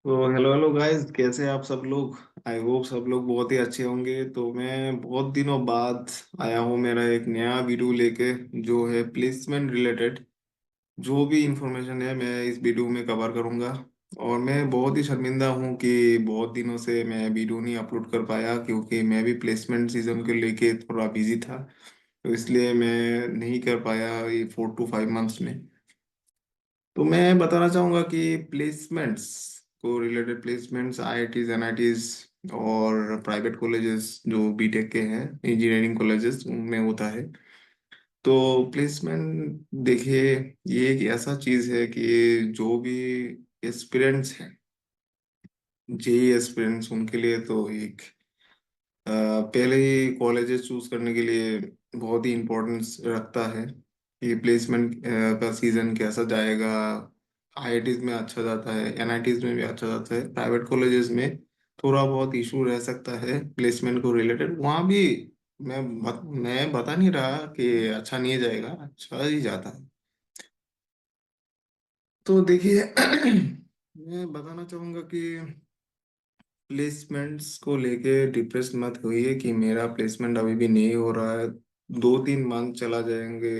तो hello hello guys, कैसे हैं आप सब लोग। आई होप सब लोग बहुत ही अच्छे होंगे। तो मैं बहुत दिनों बाद आया हूँ मेरा एक नया वीडियो लेके, जो है प्लेसमेंट रिलेटेड। जो भी इंफॉर्मेशन है मैं इस वीडियो में कवर करूँगा। और मैं बहुत ही शर्मिंदा हूँ कि बहुत दिनों से मैं वीडियो नहीं अपलोड कर पाया, क्योंकि मैं भी प्लेसमेंट सीजन के लेके थोड़ा बिजी था। तो इसलिए मैं नहीं कर पाया ये 4 to 5 मंथ्स में। तो मैं बताना चाहूँगा कि प्लेसमेंट्स को रिलेटेड प्लेसमेंट्स आईआईटीज एनआईटीज और प्राइवेट कॉलेजेस जो बीटेक के हैं, इंजीनियरिंग कॉलेजेस उनमें होता है। तो प्लेसमेंट देखिए, ये एक ऐसा चीज़ है कि जो भी एस्पिरेंट्स हैं, जेई एस्पिरेंट्स, उनके लिए तो एक पहले ही कॉलेजेस चूज करने के लिए बहुत ही इम्पोर्टेंस रखता है कि प्लेसमेंट का सीजन कैसा जाएगा। आईआईटीज में अच्छा जाता है, एनआईटीज में भी अच्छा जाता है, प्राइवेट कॉलेजेस में थोड़ा बहुत इशू रह सकता है प्लेसमेंट को रिलेटेड। वहाँ भी मैं बता नहीं रहा कि अच्छा नहीं जाएगा, अच्छा ही जाता है। तो देखिए मैं बताना चाहूँगा कि प्लेसमेंट्स को लेके डिप्रेस मत होइए कि मेरा प्लेसमेंट अभी भी नहीं हो रहा है, 2-3 मंथ चला जाएंगे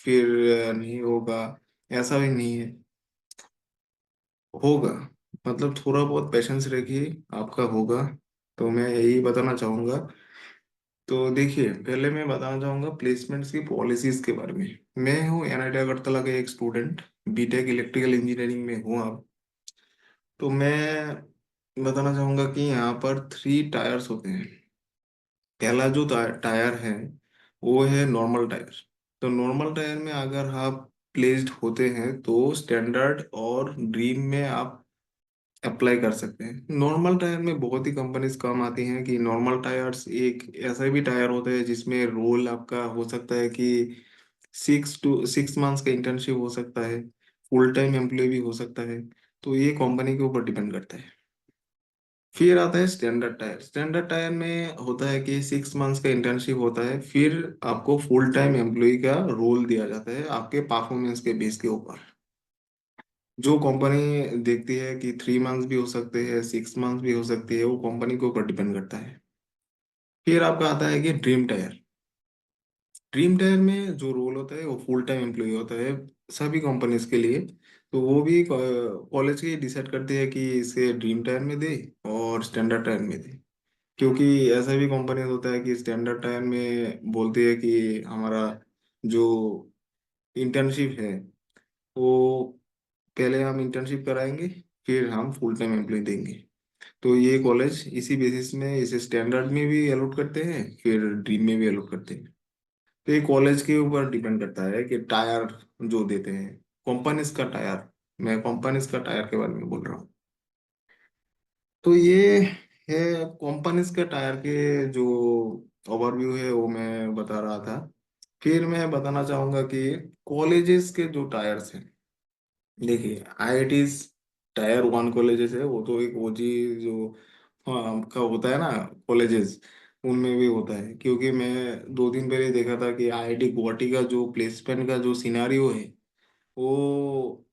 फिर नहीं होगा। ऐसा भी नहीं है, होगा। मतलब थोड़ा बहुत पेशेंस रखिए, आपका होगा। तो मैं यही बताना चाहूँगा। तो देखिए, पहले मैं बताना चाहूँगा प्लेसमेंट्स की पॉलिसीज के बारे में। मैं हूँ एनआईटी अगरतला का एक स्टूडेंट, बीटेक इलेक्ट्रिकल इंजीनियरिंग में हूँ अब। तो मैं बताना चाहूँगा कि यहाँ पर 3 टायर्स होते हैं। पहला जो टायर है वो है नॉर्मल टायर। तो नॉर्मल टायर में अगर आप प्लेस्ड होते हैं तो स्टैंडर्ड और ड्रीम में आप अप्लाई कर सकते हैं। नॉर्मल टायर में बहुत ही कंपनीज काम आती हैं कि नॉर्मल टायर्स एक ऐसा भी टायर होता है जिसमें रोल आपका हो सकता है कि 6 to 6 मंथ्स का इंटर्नशिप हो सकता है, फुल टाइम एम्प्लॉय भी हो सकता है। तो ये कंपनी के ऊपर डिपेंड करता है। फिर आता है स्टैंडर्ड टायर। स्टैंडर्ड टायर में होता है कि 6 मंथ्स का इंटर्नशिप होता है, फिर आपको फुल टाइम एम्प्लॉय का रोल दिया जाता है आपके परफॉर्मेंस के बेस के ऊपर। जो कंपनी देखती है कि 3 मंथ्स भी हो सकते हैं, 6 मंथ्स भी हो सकती है, वो कंपनी के ऊपर डिपेंड करता है। फिर आपका आता है कि ड्रीम टायर। ड्रीम टायर में जो रोल होता है वो फुल टाइम एम्प्लॉय होता है सभी कंपनीज के लिए। तो वो भी कॉलेज ही डिसाइड करती है कि इसे ड्रीम टायर में दे और स्टैंडर्ड टायर में दे। क्योंकि ऐसा भी कंपनी होता है कि स्टैंडर्ड टाइम में बोलती है कि हमारा जो इंटर्नशिप है वो पहले हम इंटर्नशिप कराएंगे, फिर हम फुल टाइम एम्प्लॉय देंगे। तो ये कॉलेज इसी बेसिस में इसे स्टैंडर्ड में भी अलॉट करते हैं, फिर ड्रीम में भी अलॉट करते हैं। तो ये कॉलेज के ऊपर डिपेंड करता है कि टायर जो देते हैं, कंपनीज का टायर। मैं कंपनीज का टायर के बारे में बोल रहा हूँ। तो ये है कंपनीज के टायर के जो ओवरव्यू है वो मैं बता रहा था। फिर मैं बताना चाहूंगा कि कॉलेजेस के जो टायर्स हैं, देखिए आईआईटीज टायर 1 कॉलेजेस है, वो तो एक ओजी जो का होता है ना कॉलेजेस, उनमें भी होता है। क्योंकि मैं 2 दिन पहले देखा था कि आईआईटी गुवाहाटी का जो प्लेसमेंट का जो सिनारियो है, वो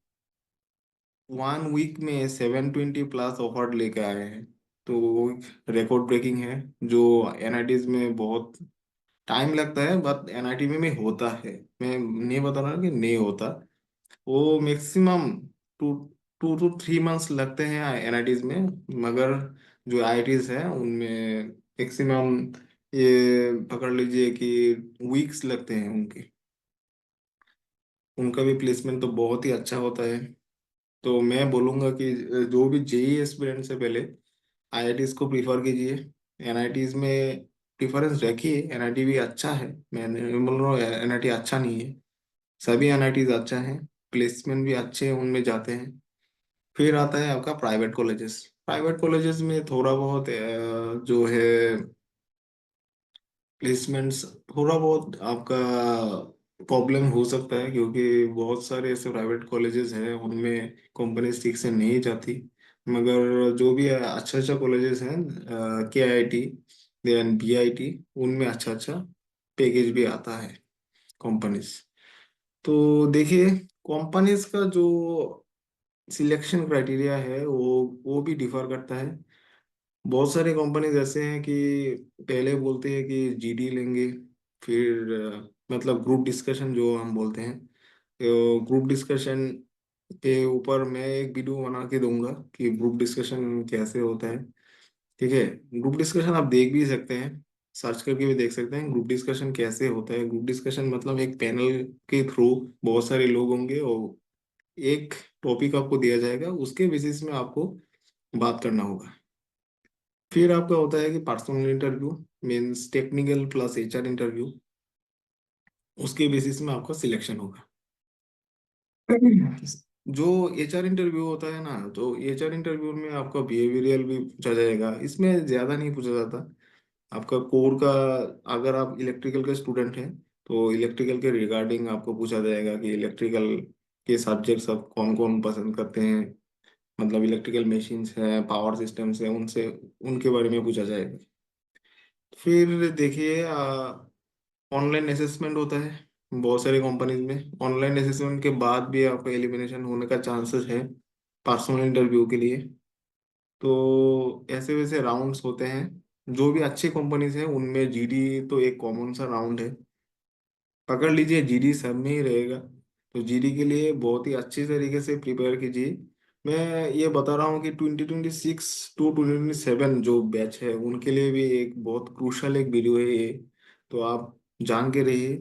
1 वीक में 720+ ऑफर लेके आए हैं। तो वो रिकॉर्ड ब्रेकिंग है, जो एनआईटीज में बहुत टाइम लगता है, बट एनआईटी में होता है। मैं नहीं बता रहा कि नहीं होता। वो मैक्सिमम टू 2 to 3 मंथ्स लगते हैं एनआईटीज में। मगर जो आईआईटीज है उनमें मैक्सिमम ये पकड़ लीजिए कि वीक्स लगते हैं उनके। उनका भी प्लेसमेंट तो बहुत ही अच्छा होता है। तो मैं बोलूँगा कि जो भी जेई एस्पिरेंट्स है, पहले आईआईटीज को प्रीफर कीजिए। एनआईटीज में प्रीफरेंस रखिए, एनआईटी भी अच्छा है, मैं नहीं बोल रहा हूँ एनआईटी अच्छा नहीं है। सभी एनआईटीज अच्छा है, प्लेसमेंट भी अच्छे उनमें जाते हैं। फिर आता है आपका प्राइवेट कॉलेजेस। प्राइवेट कॉलेजेस में थोड़ा बहुत जो है प्लेसमेंट्स, थोड़ा बहुत आपका प्रॉब्लम हो सकता है, क्योंकि बहुत सारे ऐसे प्राइवेट कॉलेजेस हैं उनमें कंपनी ठीक से नहीं जाती। मगर जो भी अच्छा अच्छा कॉलेजेस हैं, के I T, then B I T, उनमें अच्छा अच्छा पैकेज भी आता है कंपनीज। तो देखिए, कंपनीज का जो सिलेक्शन क्राइटेरिया है वो भी डिफर करता है। बहुत सारे कंपनीज ऐसे हैं कि पहले बोलते हैं कि जीडी लेंगे, फिर मतलब ग्रुप डिस्कशन जो हम बोलते हैं, तो ग्रुप डिस्कशन के ऊपर मैं एक वीडियो बना के दूंगा कि ग्रुप डिस्कशन कैसे होता है। ठीक है, ग्रुप डिस्कशन आप देख भी सकते हैं, सर्च करके भी देख सकते हैं ग्रुप डिस्कशन कैसे होता है। ग्रुप डिस्कशन मतलब एक पैनल के थ्रू बहुत सारे लोग होंगे और एक टॉपिक आपको दिया जाएगा, उसके बेसिस में आपको बात करना होगा। फिर आपका होता है कि personal interview, means technical plus HR interview, उसके बेसिस में आपका सिलेक्शन होगा। जो एचआर इंटरव्यू होता है ना, तो एचआर इंटरव्यू में आपका बिहेवियरल भी पूछा जाएगा, इसमें ज्यादा नहीं पूछा जाता। आपका कोर का, अगर आप इलेक्ट्रिकल के स्टूडेंट हैं तो इलेक्ट्रिकल के रिगार्डिंग आपको पूछा जाएगा कि इलेक्ट्रिकल के सब्जेक्ट्स आप कौन कौन पसंद करते हैं, मतलब इलेक्ट्रिकल मशीन्स हैं, पावर सिस्टम्स हैं, उनसे उनके बारे में पूछा जाएगा। फिर देखिए, ऑनलाइन असेसमेंट होता है बहुत सारी कंपनीज में। ऑनलाइन असेसमेंट के बाद भी आपका एलिमिनेशन होने का चांसेस है पर्सनल इंटरव्यू के लिए। तो ऐसे वैसे राउंड्स होते हैं, जो भी अच्छी कंपनीज हैं उनमें जीडी तो एक कॉमन सा राउंड है। पकड़ लीजिए जीडी सब में ही रहेगा, तो जीडी के लिए बहुत ही अच्छी तरीके से प्रिपेयर कीजिए। मैं ये बता रहा हूँ कि 2026 टू 2027 जो बैच है उनके लिए भी एक बहुत क्रूशल एक वीडियो है ये। तो आप जान के रहिए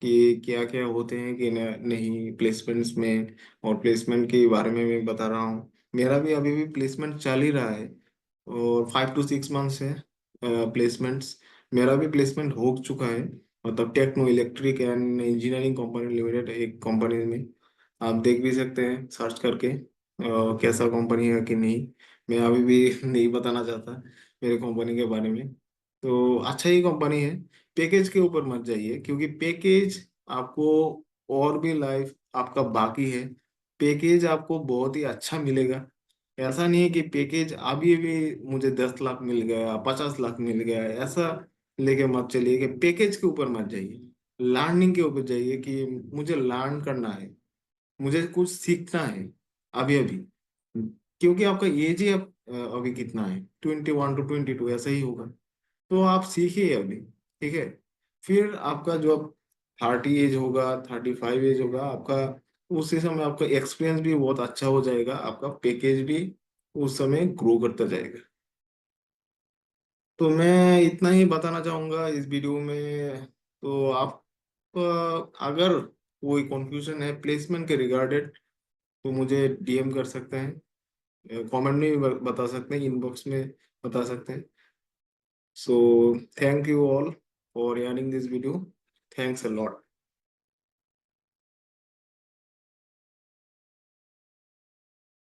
कि क्या क्या होते हैं कि नहीं प्लेसमेंट्स में। और प्लेसमेंट के बारे में मैं बता रहा हूँ, मेरा भी अभी भी प्लेसमेंट चल ही रहा है, और 5 to 6 मंथ्स है प्लेसमेंट्स। मेरा भी प्लेसमेंट हो चुका है, मतलब techno electric and engineering company limited एक कंपनी में। आप देख भी सकते हैं सर्च करके कैसा कंपनी है कि नहीं। मैं अभी भी नहीं बताना चाहता मेरे कंपनी के बारे में। तो अच्छा ही कंपनी है। पैकेज के ऊपर मत जाइए, क्योंकि पैकेज आपको और भी लाइफ आपका बाकी है, पैकेज आपको बहुत ही अच्छा मिलेगा। ऐसा नहीं है कि पैकेज अभी भी मुझे 10 लाख मिल गया, 50 लाख मिल गया, ऐसा लेके मत चलिए कि पैकेज के ऊपर मत जाइए। लर्निंग के ऊपर जाइए कि मुझे लर्न करना है, मुझे कुछ सीखना है अभी अभी। क्योंकि आपका एज ही अभी कितना है, 21 to 22 ऐसा ही होगा। तो आप सीखिए अभी, ठीक है। फिर आपका जो अब 30 एज होगा, 35 एज होगा आपका, उस समय आपका एक्सपीरियंस भी बहुत अच्छा हो जाएगा, आपका पैकेज भी उस समय ग्रो करता जाएगा। तो मैं इतना ही बताना चाहूंगा इस वीडियो में। तो आप अगर कोई कंफ्यूजन है प्लेसमेंट के रिगार्डेड, तो मुझे डीएम कर सकते हैं, कमेंट में भी बता सकते हैं, इनबॉक्स में बता सकते हैं। So thank you all for यारिंग this video. Thanks a lot.